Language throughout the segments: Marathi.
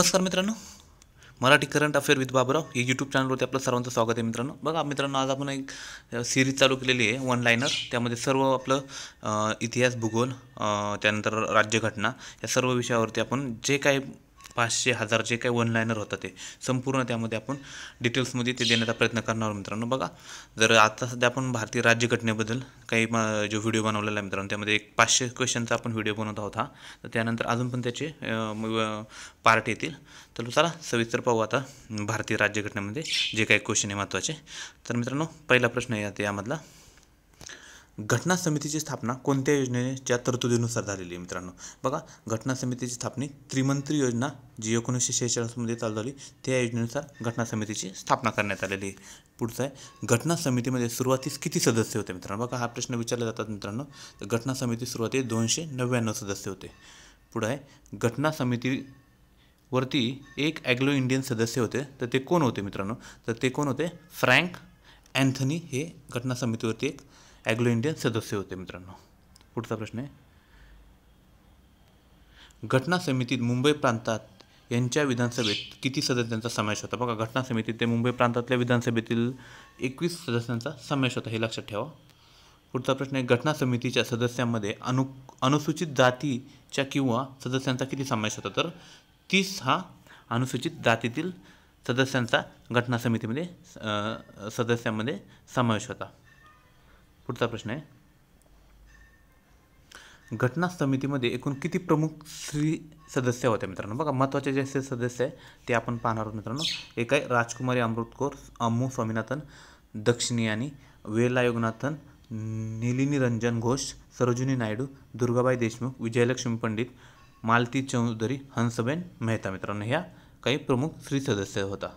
नमस्कार मित्रांनो, Marathi current affair with Baburao या यूट्यूब चॅनलवरती आपलं सर्वांचं स्वागत आहे. मित्रांनो बघा मित्रांनो, आज आपण एक सिरीज चालू केलेली आहे वन लाईनर. त्यामध्ये सर्व आपलं इतिहास, भूगोल, त्यानंतर राज्यघटना या सर्व विषयावरती आपण जे काही 500, 1000 जे काही वन लाईनर होतं ते संपूर्ण त्यामध्ये आपण डिटेल्समध्ये ते देण्याचा प्रयत्न करणार मित्रांनो. बघा, जर आता सध्या आपण भारतीय राज्यघटनेबद्दल काही जो व्हिडिओ बनवलेला आहे मित्रांनो, त्यामध्ये एक 500 क्वेश्चनचा आपण व्हिडिओ बनवत आहोत. तर त्यानंतर अजून पण त्याचे पार्ट येतील. तर चला सविस्तर पाहू आता भारतीय राज्यघटनेमध्ये जे काही क्वेश्चन आहे महत्त्वाचे. तर मित्रांनो, पहिला प्रश्न आहे यामधला, घटना समितीची स्थापना कोणत्या योजनेच्या तरतुदीनुसार झालेली आहे मित्रांनो. बघा, घटना समितीची स्थापना त्रिमंत्री योजना जी 1946मध्ये चालू झाली त्या योजनेनुसार घटना समितीची स्थापना करण्यात आलेली आहे. पुढचा आहे, घटना समितीमध्ये सुरुवातीस किती सदस्य होते मित्रांनो. बघा, हा प्रश्न विचारला जातात मित्रांनो. तर घटना समिती सुरुवातीस 299 सदस्य होते. पुढे आहे, घटना समितीवरती एक ॲग्लो इंडियन सदस्य होते. तर ते कोण होते मित्रांनो. तर ते कोण होते, फ्रँक अँथनी हे घटना समितीवरती एक ॲग्लो इंडियन सदस्य होते मित्रांनो. पुढचा प्रश्न आहे, घटना समितीत मुंबई प्रांतात यांच्या विधानसभेत किती सदस्यांचा समावेश होता. बघा, घटना समितीत ते मुंबई प्रांतातल्या विधानसभेतील 21 सदस्यांचा समावेश होता, हे लक्षात ठेवा. पुढचा प्रश्न आहे, घटना समितीच्या सदस्यांमध्ये अनुसूचित जातीच्या किंवा सदस्यांचा किती समावेश होता. तर 30 हा अनुसूचित जातीतील सदस्यांचा घटना समितीमध्ये सदस्यांमध्ये समावेश होता. पुढचा प्रश्न आहे, घटना समितीमध्ये एकूण किती प्रमुख स्त्री सदस्य होत्या मित्रांनो. बघा, महत्त्वाचे जे सदस्य आहे ते आपण पाहणार आहोत मित्रांनो. एक आहे राजकुमारी अमृतकौर, अम्मू स्वामीनाथन, दक्षिणयानी, वेलायुगनाथन, नलिनी रंजन घोष, सरोजिनी नायडू, दुर्गाबाई देशमुख, विजयलक्ष्मी पंडित, मालती चौधरी, हंसबेन मेहता मित्रांनो. ह्या काही प्रमुख स्त्री सदस्य होता.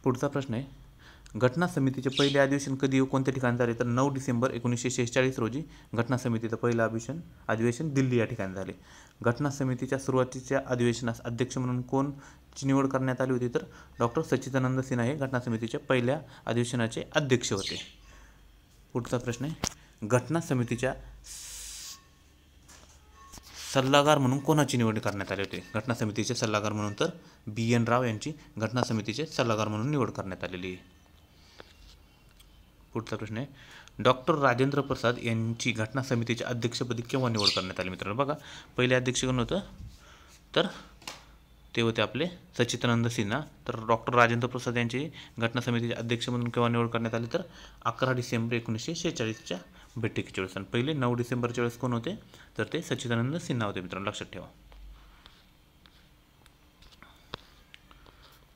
पुढचा प्रश्न आहे, घटना समितीचे पहिले अधिवेशन कधी व कोणत्या ठिकाणी झाले. तर 9 डिसेंबर 1946 रोजी घटना समितीचं पहिलं अधिवेशन दिल्ली या ठिकाणी झाले. घटना समितीच्या सुरुवातीच्या अधिवेशनास अध्यक्ष म्हणून कोणची निवड करण्यात आली होती. तर डॉक्टर सच्चिदानंद सिन्हा हे घटना समितीच्या पहिल्या अधिवेशनाचे अध्यक्ष होते. पुढचा प्रश्न आहे, घटना समितीच्या सल्लागार म्हणून कोणाची निवड करण्यात आली होती. घटना समितीचे सल्लागार म्हणून तर BN राव यांची घटना समितीचे सल्लागार म्हणून निवड करण्यात आलेली आहे. पुढचा प्रश्न आहे, डॉक्टर राजेंद्र प्रसाद यांची घटना समितीच्या अध्यक्षपदी केव्हा निवड करण्यात आली मित्रांनो. बघा, पहिले अध्यक्ष कोण होतं. तर ते होते आपले सच्चिदानंद सिन्हा. तर डॉक्टर राजेंद्र प्रसाद यांची घटना समितीचे अध्यक्ष म्हणून केव्हा निवड करण्यात आली. तर 11 डिसेंबर 1946च्या बैठकीच्या वेळेस. आणि पहिले 9 डिसेंबरच्या वेळेस कोण होते. तर ते सच्चिदानंद सिन्हा होते मित्रांनो, लक्षात ठेवा.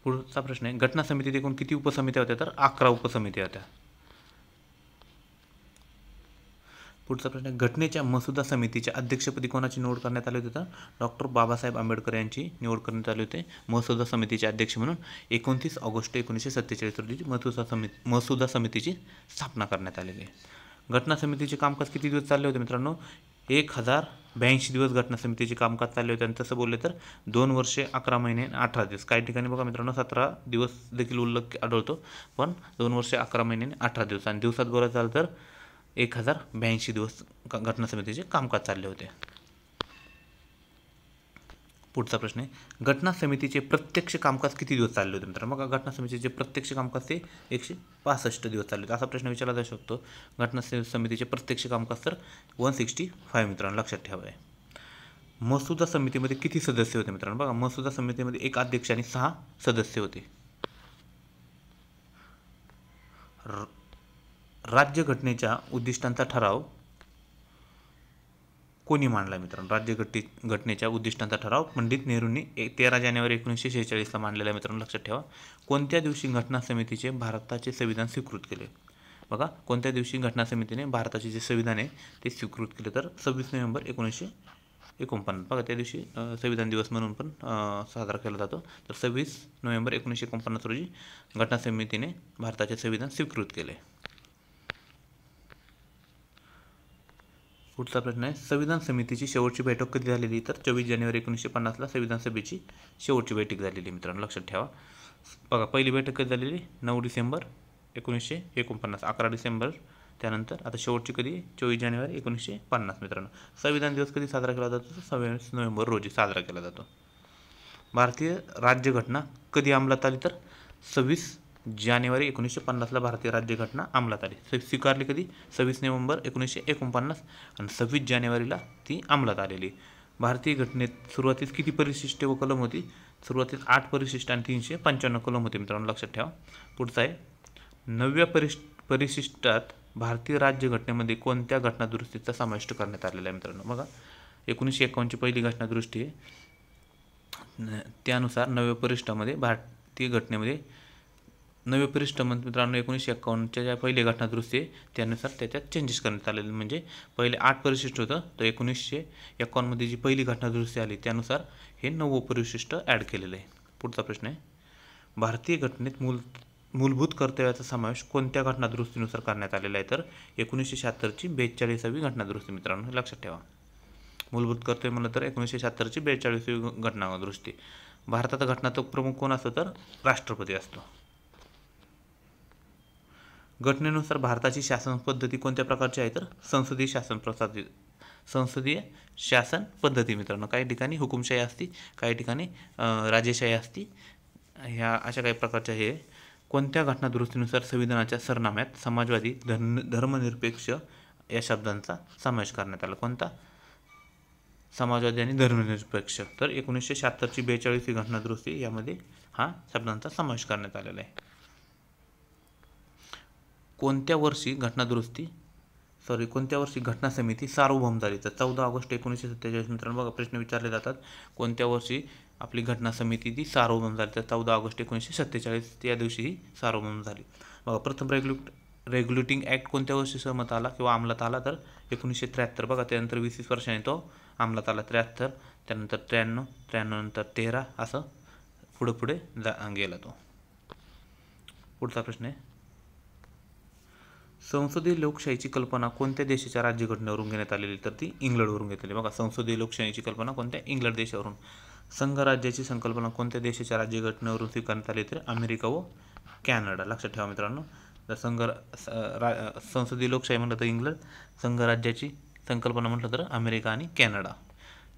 पुढचा प्रश्न आहे, घटना समितीत एकूण किती उपसमित्या होत्या. तर 11 उपसमित्या होत्या. पुढचा प्रश्न आहे, घटनेच्या मसुदा समितीच्या अध्यक्षपदी कोणाची निवड करण्यात आली होती. तर डॉक्टर बाबासाहेब आंबेडकर यांची निवड करण्यात आली होती मसुदा समितीचे अध्यक्ष म्हणून. 29 ऑगस्ट 1947 रोजी मसुदा समितीची स्थापना करण्यात आलेली आहे. घटना समितीचे कामकाज किती दिवस चालले होते मित्रांनो. 1082 दिवस घटना समितीचे कामकाज चालले होते. आणि तसं बोलले तर 2 वर्षे 11 महिने 18 दिवस. काही ठिकाणी बघा मित्रांनो 17 दिवस देखील उल्लेख आढळतो, पण 2 वर्षे 11 महिने 18 दिवस. आणि दिवसात बोलायचं झालं तर 1082 दिवस घटना समितीचे कामकाज चालले होते. पुढचा प्रश्न आहे, घटना समितीचे प्रत्यक्ष कामकाज किती दिवस चालले होते मित्रांनो. बघा, घटना समितीचे प्रत्यक्ष कामकाज ते 165 दिवस चालले होते. असा प्रश्न विचारला जाऊ शकतो. घटना समितीचे प्रत्यक्ष कामकाज तर 165 मित्रांनो, लक्षात ठेवा. मसुदा समितीमध्ये किती सदस्य होते मित्रांनो. बघा, मसुदा समितीमध्ये एक अध्यक्ष आणि 6 सदस्य होते. राज्यघटनेच्या उद्दिष्टांचा ठराव कोणी मांडला मित्रांनो. राज्यघटनेच्या उद्दिष्टांचा ठराव पंडित नेहरूंनी 13 जानेवारी 1946ला मांडलेला मित्रांनो, लक्षात ठेवा. कोणत्या दिवशी घटना समितीचे भारताचे संविधान स्वीकृत केले. बघा, कोणत्या दिवशी घटना समितीने भारताचे जे संविधान आहे ते स्वीकृत केले. तर 26 नोव्हेंबर 1949. बघा, त्या दिवशी संविधान दिवस म्हणून पण साजरा केला जातो. तर 26 नोव्हेंबर 1949 रोजी घटना समितीने भारताचे संविधान स्वीकृत केले. पुढचा प्रश्न आहे, संविधान समितीची शेवटची बैठक कधी झालेली. तर 24 जानेवारी 1950ला संविधान सभेची शेवटची बैठक झालेली मित्रांनो, लक्षात ठेवा. बघा, पहिली बैठक कधी झालेली 9 डिसेंबर 1949. 11 डिसेंबर त्यानंतर आता शेवटची कधी 24 जानेवारी 1950 मित्रांनो. संविधान दिवस कधी साजरा केला जातो? 26 नोव्हेंबर रोजी साजरा केला जातो. भारतीय राज्यघटना कधी अंमलात आली? तर 26 जानेवारी 1950ला भारतीय राज्यघटना अंमलात आली. स्वीकारली कधी? 26 नोव्हेंबर 1949 आणि 26 जानेवारीला ती अंमलात आलेली. भारतीय घटनेत सुरुवातीस किती परिशिष्टे व कलम होती? सुरुवातीस 8 परिशिष्ट आणि 355 कलम होते मित्रांनो, लक्षात ठेवा. पुढचा आहे 9व्या परिशिष्टात भारतीय राज्यघटनेमध्ये कोणत्या घटनादुरुस्तीचा समाविष्ट करण्यात आलेला आहे मित्रांनो? बघा 1951ची पहिली घटनादुरुस्ती आहे. त्यानुसार 9व्या परिशिष्टामध्ये भारतीय घटनेमध्ये 9व्या परिशिष्टामध्ये मित्रांनो 1951च्या ज्या पहिली घटनादुरुस्ती आहे त्यानुसार त्याच्यात चेंजेस करण्यात आलेले. म्हणजे पहिले 8 परिशिष्ट होतं, तर 1951मध्ये जी पहिली घटनादुरुस्ती आली त्यानुसार हे 9वं परिशिष्ट ॲड केलेलं आहे. पुढचा प्रश्न आहे भारतीय घटनेत मूलभूत कर्तव्याचा समावेश कोणत्या घटनादुरुस्तीनुसार करण्यात आलेला आहे? तर 1976ची 42वी घटनादुरुस्ती मित्रांनो, लक्षात ठेवा. मूलभूत कर्तव्य म्हणलं तर 1976ची 42वी घटनादुरुस्ती. भारताचा घटनात्मक प्रमुख कोण असतो? तर राष्ट्रपती असतो. घटनेनुसार भारताची शासन पद्धती कोणत्या प्रकारची आहे? तर संसदीय शासन पद्धती मित्रांनो. काही ठिकाणी हुकुमशाही असती, काही ठिकाणी राजेशाही असती. ह्या अशा काही प्रकारच्या हे. कोणत्या घटनादुरुस्तीनुसार संविधानाच्या सरनाम्यात समाजवादी, धर्मनिरपेक्ष या शब्दांचा समावेश करण्यात आला? कोणता? समाजवादी आणि धर्मनिरपेक्ष. तर 1976ची 42वी घटनादुरुस्ती यामध्ये हा शब्दांचा समावेश करण्यात आलेला आहे. कोणत्या वर्षी घटना समिती सार्वभौम झाली? तर 14 ऑगस्ट 1947 मित्रांनो. बघा प्रश्न विचारले जातात कोणत्या वर्षी आपली घटना समिती ती सार्वभौम झाली? तर 14 ऑगस्ट 1947 या दिवशी ही सार्वभौम झाली. बघा प्रथम रेग्युलेटिंग ॲक्ट कोणत्या वर्षी सहमत आला किंवा अंमलात आला? तर 1973. बघा त्यानंतर 20 वर्षांनी तो अंमलात आला. 73, त्यानंतर 93 नंतर 13 असं पुढे गेला तो. पुढचा प्रश्न आहे संसदीय लोकशाहीची कल्पना कोणत्या देशाच्या राज्यघटनेवरून घेण्यात आलेली? तर ती इंग्लंडवरून घेतलेली. बघा संसदीय लोकशाहीची कल्पना कोणत्या? इंग्लंड देशावरून. संघराज्याची संकल्पना कोणत्या देशाच्या राज्यघटनेवरून स्वीकारण्यात आली? तर अमेरिका व कॅनडा. लक्षात ठेवा मित्रांनो. तर संसदीय लोकशाही म्हटलं तर इंग्लंड, संघराज्याची संकल्पना म्हटलं तर अमेरिका आणि कॅनडा.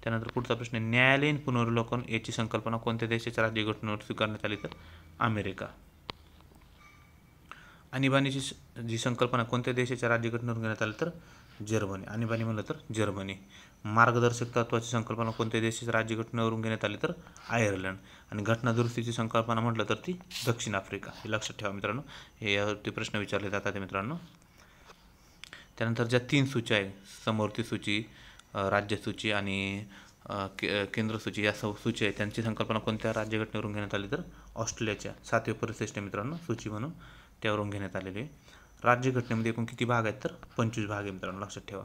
त्यानंतर पुढचा प्रश्न आहे न्यायालयीन पुनर्विलोकन याची संकल्पना कोणत्या देशाच्या राज्यघटनेवर स्वीकारण्यात आली? तर अमेरिका. आणीबाणीची जी संकल्पना कोणत्या देशाच्या राज्यघटनेवर घेण्यात आली? तर जर्मनी. आणीबाणी म्हणलं तर जर्मनी. मार्गदर्शक तत्वाची संकल्पना कोणत्या देशाच्या राज्यघटनेवरून घेण्यात आली? तर आयर्लंड. आणि घटनादुरुस्तीची संकल्पना म्हटलं तर ती दक्षिण आफ्रिका. हे लक्षात ठेवा मित्रांनो. हे यावरती प्रश्न विचारले जातात मित्रांनो. त्यानंतर ज्या 3 सूची आहे, समवर्ती सूची, राज्यसूची आणि केंद्रसूची, या सूची आहे त्यांची संकल्पना कोणत्या राज्यघटनेवरून घेण्यात आली? तर ऑस्ट्रेलियाच्या 7व्या परिशिष्ट मित्रांनो सूची म्हणून त्यावरून घेण्यात आलेले आहे. राज्यघटनेमध्ये एकूण किती भाग आहेत? तर 25 भाग आहे मित्रांनो, लक्षात ठेवा.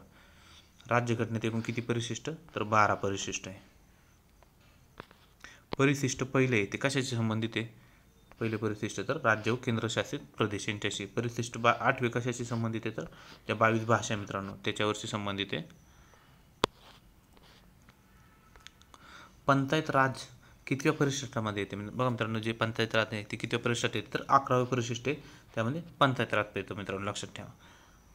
राज्यघटनेत एकूण किती परिशिष्ट? तर 12 परिशिष्ट आहे. परिशिष्ट पहिले ते कशाशी संबंधित आहे? पहिले परिशिष्ट तर राज्य व केंद्रशासित प्रदेश यांच्याशी. परिशिष्ट 8वे कशाशी संबंधित आहे? तर त्या 22 भाषा मित्रांनो त्याच्यावरशी संबंधित आहे. पंचायत राज कितव्या परिशिष्टामध्ये येते? बघा मित्रांनो जे पंचायत राज आहे ते कितव्या परिशिष्टात येते? तर 11वे परिशिष्ट आहे, त्यामध्ये पंचायत राज येतो मित्रांनो, लक्षात ठेवा.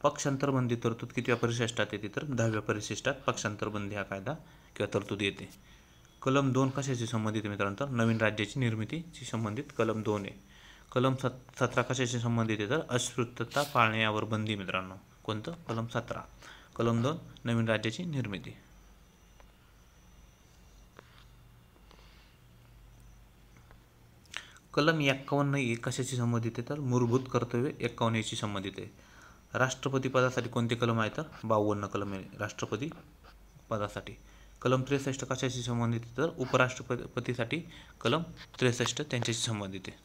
पक्षांतरबंदी तरतूद कितव्या परिशिष्टात येते? तर 10व्या परिशिष्टात पक्षांतरबंदी हा कायदा किंवा तरतूद येते. कलम 2 कशाशी संबंधित आहे मित्रांनो? तर नवीन राज्याची निर्मितीशी संबंधित कलम 2 आहे. कलम 17 कशाशी संबंधित आहे? तर अस्पृश्यता पाळण्यावर बंदी मित्रांनो. कोणतं? कलम 17. कलम 2 नवीन राज्याची निर्मिती. कलम 51 कशाशी संबंधित आहे? तर मूलभूत कर्तव्य 51 याशी संबंधित आहे. राष्ट्रपती पदासाठी कोणते कलम आहे? तर 52 कलम आहे राष्ट्रपती पदासाठी. कलम 63 कशाशी संबंधित आहे? तर उपराष्ट्रपतीसाठी कलम 63 त्यांच्याशी संबंधित आहे.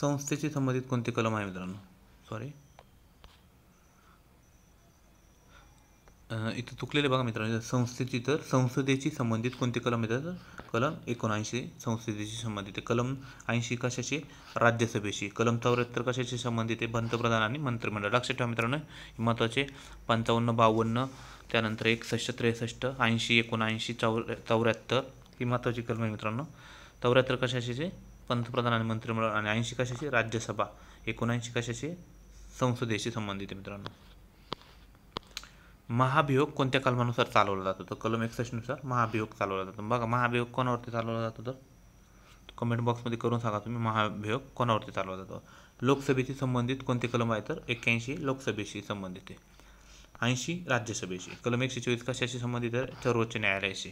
संस्थेशी संबंधित कोणते कलम आहे मित्रांनो? इथं चुकलेले बघा मित्रांनो. संस्थेची तर संसदेची संबंधित कोणते कलम येतात? तर कलम 79 संसदेशी संबंधित आहे. कलम 80 कशाशी? राज्यसभेशी. कलम 74 कशाशी संबंधित आहे? पंतप्रधान आणि मंत्रिमंडळ. लक्षात ठेवा मित्रांनो महत्त्वाचे. 55, 52, त्यानंतर 61, 63, 80, 79, 74 ही महत्त्वाची कलम आहे मित्रांनो. 74 कशाशी? पंतप्रधान आणि मंत्रिमंडळ, आणि 80 कशाची राज्यसभा, 79 कशाची संसदेशी संबंधित आहे मित्रांनो. महाभियोग कोणत्या कलमानुसार चालवला जातो? तर कलम 61 नुसार महाभियोग चालवला जातो. बघा महाभियोग कोणावरती चालवला जातो तर कमेंट बॉक्समध्ये करून सांगा तुम्ही महाभियोग कोणावरती चालवला जातो. लोकसभेशी संबंधित कोणते कलम आहे तर 81 लोकसभेशी संबंधित आहे, 80 राज्यसभेशी. कलम 124 कशाशी संबंधित आहे? सर्वोच्च न्यायालयाशी.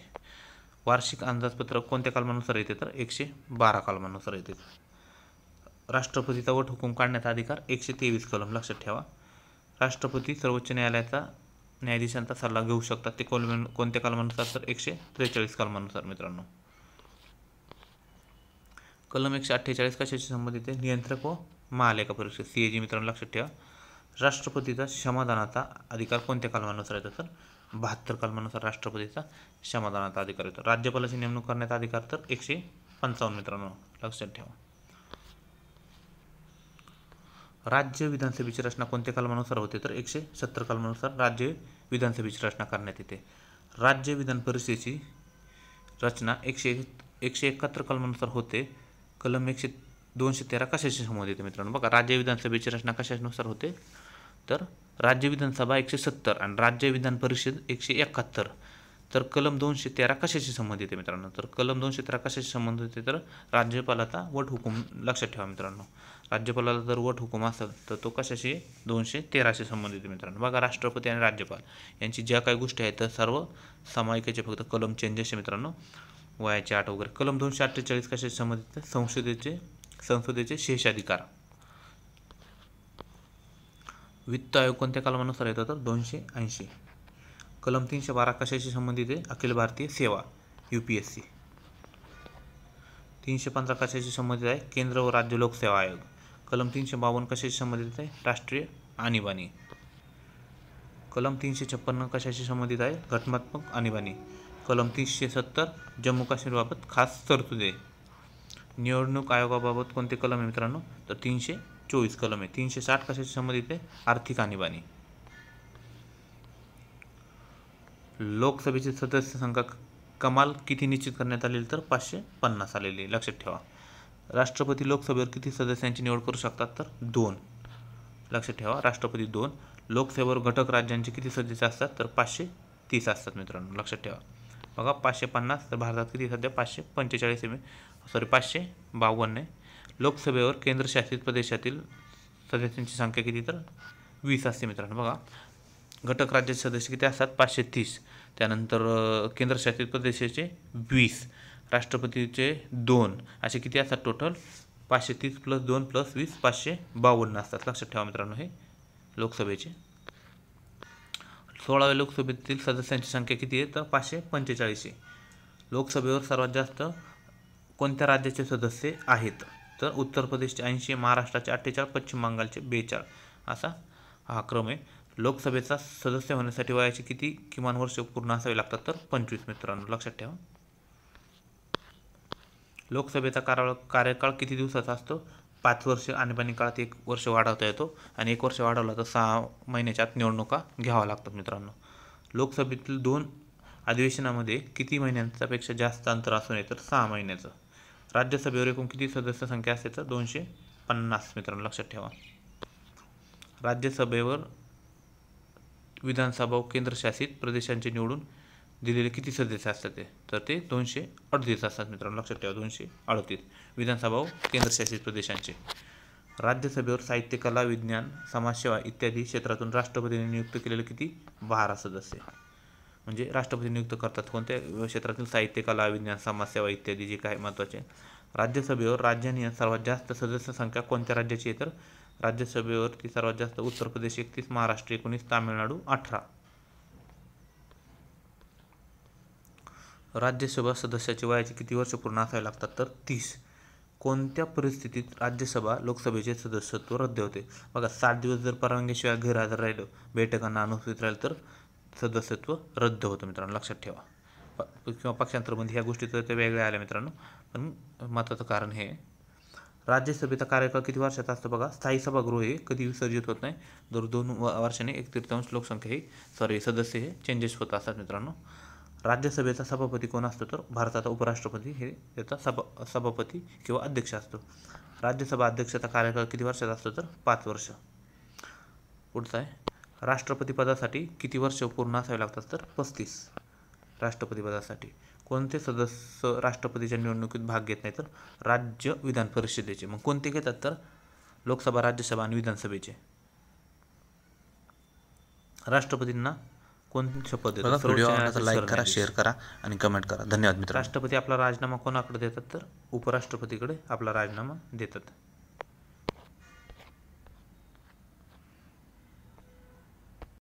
वार्षिक अंदाजपत्रक कोणत्या कलमानुसार येते तर 112 कलमानुसार येते. राष्ट्रपतीचा वटहुकूम काढण्याचा अधिकार 123 कलम लक्षात ठेवा. राष्ट्रपती सर्वोच्च न्यायालयाचा न्यायाधीशांचा सल्ला घेऊ शकतात ते कोणत्या कलमानुसार तर 143 कलमानुसार मित्रांनो. कलम 148 कशाशी संबंधित आहे? नियंत्रक व महालेखा परीक्षक CAG मित्रांनो लक्षात ठेवा. राष्ट्रपतीचा क्षमादानाचा अधिकार कोणत्या कलमानुसार येतो तर 72 कलमानुसार राष्ट्रपतीचा क्षमादानाचा अधिकार येतो. राज्यपालाची नेमणूक करण्याचा अधिकार तर 155 मित्रांनो लक्षात ठेवा. राज्य विधानसभेची रचना कोणत्या कलमानुसार होते तर 170 कलमानुसार राज्य विधानसभेची रचना करण्यात येते. राज्य विधान परिषदेची रचना 171 कलमानुसार होते. कलम 213 कशाशी संबंधित आहे मित्रांनो? बघा राज्य विधानसभेची रचना कशानुसार होते तर राज्य विधानसभा 170 आणि राज्य विधान परिषद 171. तर कलम 213 कशाशी संबंधित आहे मित्रांनो? तर कलम 213 कशाशी संबंधित आहे तर राज्यपालाचा वटहुकूम लक्षात ठेवा मित्रांनो. राज्यपालाला जर वटहुकूम असेल तर तो कशाशी 213शी संबंधित आहे मित्रांनो. बघा राष्ट्रपती आणि राज्यपाल यांची ज्या काही गोष्टी आहेत तर सर्व सामायिकेचे फक्त कलम चेंज असे मित्रांनो, वयाची अट वगैरे. कलम 248 कशाशी संबंधित आहे? संसदेचे शेषाधिकार. वित्त आयोग कोणत्या कलमानुसार येतो तर 280. कलम 312 कशाशी संबंधित आहे? अखिल भारतीय सेवा UPSC. 315 कशाशी संबंधित आहे? केंद्र व राज्य लोकसेवा आयोग. कलम 352 कशाशी संबंधित आहे? राष्ट्रीय आणीबाणी. कलम 356 कशाशी संबंधित आहे? घटनात्मक आणीबाणी. कलम 370 जम्मू काश्मीरबाबत खास तरतुदी. निवडणूक आयोगाबाबत कोणते कलम आहे मित्रांनो तर 324 कलम आहे. 360 कशाशी संबंधित आहे? आर्थिक आणीबाणी. लोकसभेची सदस्य संख्या कमाल किती निश्चित करण्यात आलेली तर 550 आलेली लक्षात ठेवा. राष्ट्रपती लोकसभेवर किती सदस्यांची निवड करू शकतात तर 2 लक्षात ठेवा. राष्ट्रपती 2. लोकसभेवर घटक राज्यांचे किती सदस्य असतात तर 530 असतात मित्रांनो लक्षात ठेवा. बघा 550 तर भारतात किती सध्या 545 552 आहे. लोकसभेवर केंद्रशासित प्रदेशातील सदस्यांची संख्या किती तर 20 असते मित्रांनो. बघा घटक राज्याचे सदस्य किती असतात 530. त्यानंतर केंद्रशासित प्रदेशाचे 20, राष्ट्रपतीचे 2 असे किती असतात टोटल 530 + 2 + 20 552 असतात लक्षात ठेवा मित्रांनो. हे लोकसभेचे 16व्या लोकसभेतील सदस्यांची संख्या किती आहे तर 545 आहे. लोकसभेवर सर्वात जास्त कोणत्या राज्याचे सदस्य आहेत तर उत्तर प्रदेशचे 80, महाराष्ट्राचे 48, पश्चिम बंगालचे 42 असा हा क्रम आहे. लोकसभेचा सदस्य होण्यासाठी वयाची किती किमान वर्ष पूर्ण असावे लागतात तर 25 मित्रांनो लक्षात ठेवा. लोकसभेचा कार्यकाळ किती दिवसाचा असतो 5 वर्ष. आणीबाणी काळात 1 वर्ष वाढवता येतो आणि 1 वर्ष वाढवला तर 6 महिन्याच्या आत निवडणुका घ्याव्या लागतात मित्रांनो. लोकसभेतील 2 अधिवेशनामध्ये किती महिन्यांचा पेक्षा जास्त अंतर असू नये तर 6 महिन्याचं. राज्यसभेवर एकूण किती सदस्य संख्या असते तर 250 मित्रांनो लक्षात ठेवा. राज्यसभेवर विधानसभा व केंद्रशासित प्रदेशांचे निवडून दिलेले किती सदस्य असतात तर ते 238 असतात मित्रांनो लक्षात ठेवा. 238 विधानसभा व केंद्रशासित प्रदेशांचे. राज्यसभेवर साहित्य, कला, विज्ञान, समाजसेवा इत्यादी क्षेत्रातून राष्ट्रपतीने नियुक्त केलेले किती 12 सदस्य. म्हणजे राष्ट्रपती नियुक्त करतात कोणत्या क्षेत्रातील साहित्य, कला, विज्ञान, समाजसेवा इत्यादी जे काय महत्त्वाचे. राज्यसभेवर राज्यांनी सर्वात जास्त सदस्य संख्या कोणत्या राज्याची आहे तर राज्यसभेवरती सर्वात जास्त उत्तर प्रदेश 31, महाराष्ट्र 19, तामिळनाडू 18. राज्यसभा सदस्याची वयाची किती वर्ष पूर्ण असावे लागतात तर 30. कोणत्या परिस्थितीत राज्यसभा लोकसभेचे सदस्यत्व रद्द होते? बघा 60 दिवस जर परवानगीशिवाय गैरहजर राहिलं, बैठकांना अनुपस्थित राहिलं तर सदस्यत्व रद्द होतं मित्रांनो लक्षात ठेवा. किंवा पक्षांतरबंदी ह्या गोष्टी तर ते वेगळ्या आल्या मित्रांनो, पण महत्त्वाचं कारण हे राज्यसभेचा कार्यकाळ किती वर्षाचा असतो. बघा स्थायी सभागृह हे कधी विसर्जित होत नाही. दर 2 वर्षांनी 1/3 लोकसंख्या ही सदस्य हे चेंजेस होत असतात मित्रांनो. राज्यसभेचा सभापती कोण असतो तर भारताचा उपराष्ट्रपती हे त्याचा सभापती किंवा अध्यक्ष असतो. राज्यसभा अध्यक्षाचा कार्यकाळ किती वर्षाचा असतो तर 5 वर्ष. पुढचा आहे, राष्ट्रपती पदासाठी किती वर्ष पूर्ण असावे लागतात तर 35. राष्ट्रपती पदासाठी कोणते सदस्य राष्ट्रपतीच्या निवडणुकीत भाग घेत नाही तर राज्य विधान परिषदेचे. मग कोणते घेतात तर लोकसभा, राज्यसभा आणि विधानसभेचे. राष्ट्रपतींना कोणती शपथ देतात? व्हिडिओ आवडला लाईक करा, शेअर करा आणि कमेंट करा. धन्यवाद मित्रांनो. राष्ट्रपती आपला राजीनामा कोणाकडे देतात तर उपराष्ट्रपतीकडे आपला राजीनामा देतात.